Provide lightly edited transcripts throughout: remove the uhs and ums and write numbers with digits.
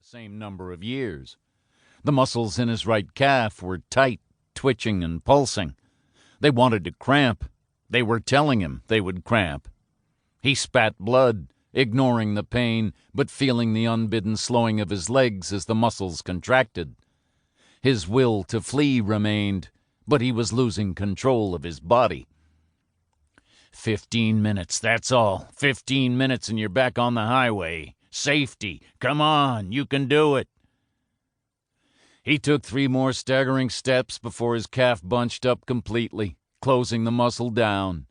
same number of years. The muscles in his right calf were tight, twitching and pulsing. They wanted to cramp. They were telling him they would cramp. He spat blood, ignoring the pain, but feeling the unbidden slowing of his legs as the muscles contracted. His will to flee remained, but he was losing control of his body. 15 minutes, that's all. 15 minutes and you're back on the highway. Safety. Come on, you can do it. He took 3 more staggering steps before his calf bunched up completely, closing the muscle down.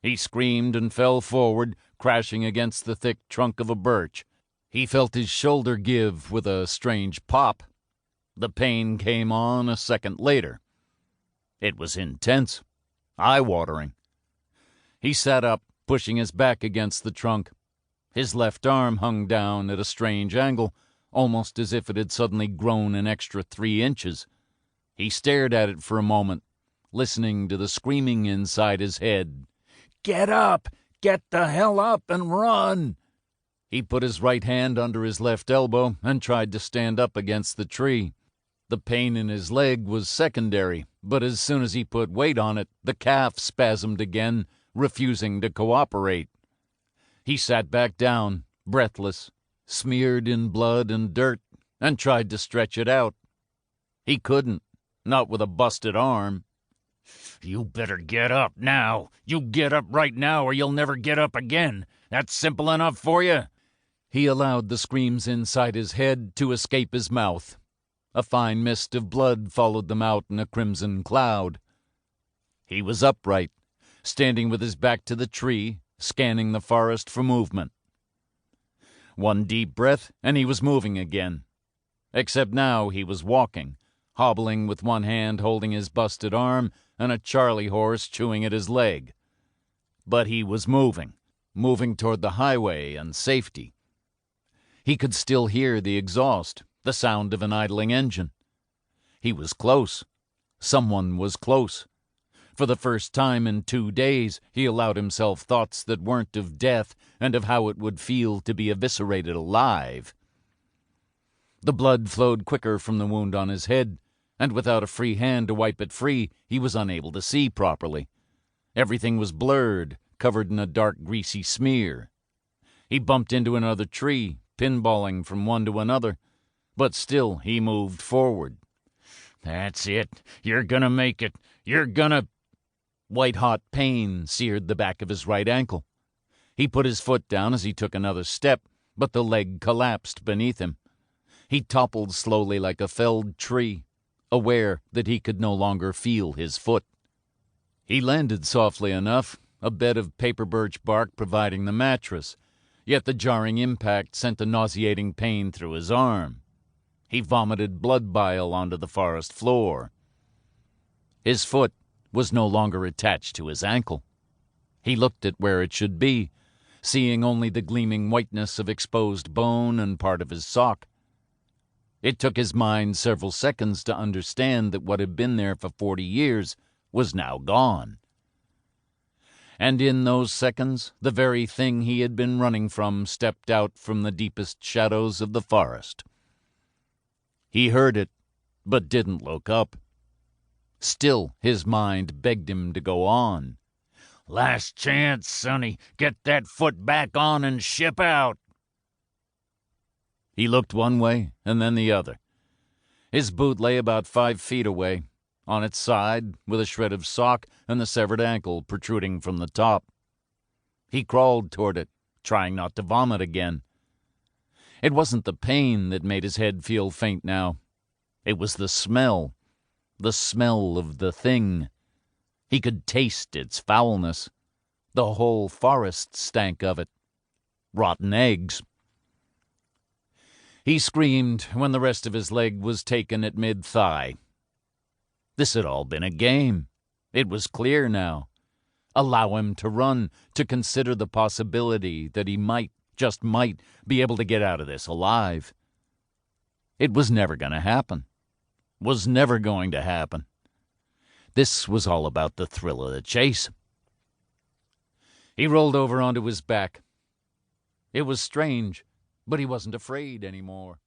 He screamed and fell forward, crashing against the thick trunk of a birch. He felt his shoulder give with a strange pop. The pain came on a second later. It was intense, eye-watering. He sat up, pushing his back against the trunk. His left arm hung down at a strange angle, almost as if it had suddenly grown an extra 3 inches. He stared at it for a moment, listening to the screaming inside his head. "Get up! Get the hell up and run!" He put his right hand under his left elbow and tried to stand up against the tree. The pain in his leg was secondary, but as soon as he put weight on it, the calf spasmed again, refusing to cooperate. He sat back down, breathless, smeared in blood and dirt, and tried to stretch it out. He couldn't, not with a busted arm. "You better get up now. You get up right now or you'll never get up again. That's simple enough for you." He allowed the screams inside his head to escape his mouth. A fine mist of blood followed them out in a crimson cloud. He was upright, standing with his back to the tree, scanning the forest for movement. 1 deep breath, and he was moving again. Except now he was walking, hobbling with one hand holding his busted arm and a Charlie horse chewing at his leg. But he was moving toward the highway and safety. He could still hear the exhaust, the sound of an idling engine. He was close. Someone was close. For the first time in 2 days, he allowed himself thoughts that weren't of death and of how it would feel to be eviscerated alive. The blood flowed quicker from the wound on his head, and without a free hand to wipe it free, he was unable to see properly. Everything was blurred, covered in a dark, greasy smear. He bumped into another tree, pinballing from one to another, but still he moved forward. "That's it. You're gonna make it. You're gonna—" White-hot pain seared the back of his right ankle. He put his foot down as he took another step, but the leg collapsed beneath him. He toppled slowly like a felled tree, aware that he could no longer feel his foot. He landed softly enough, a bed of paper birch bark providing the mattress, yet the jarring impact sent a nauseating pain through his arm. He vomited blood bile onto the forest floor. His foot was no longer attached to his ankle. He looked at where it should be, seeing only the gleaming whiteness of exposed bone and part of his sock. It took his mind several seconds to understand that what had been there for 40 years was now gone. And in those seconds, the very thing he had been running from stepped out from the deepest shadows of the forest. He heard it, but didn't look up. Still, his mind begged him to go on. "Last chance, Sonny. Get that foot back on and ship out." He looked one way and then the other. His boot lay about 5 feet away, on its side, with a shred of sock and the severed ankle protruding from the top. He crawled toward it, trying not to vomit again. It wasn't the pain that made his head feel faint now. It was the smell of the thing. He could taste its foulness. The whole forest stank of it. Rotten eggs. He screamed when the rest of his leg was taken at mid-thigh. This had all been a game. It was clear now. Allow him to run, to consider the possibility that he might, just might, be able to get out of this alive. It was never going to happen. Was never going to happen. This was all about the thrill of the chase. He rolled over onto his back. It was strange, but he wasn't afraid anymore.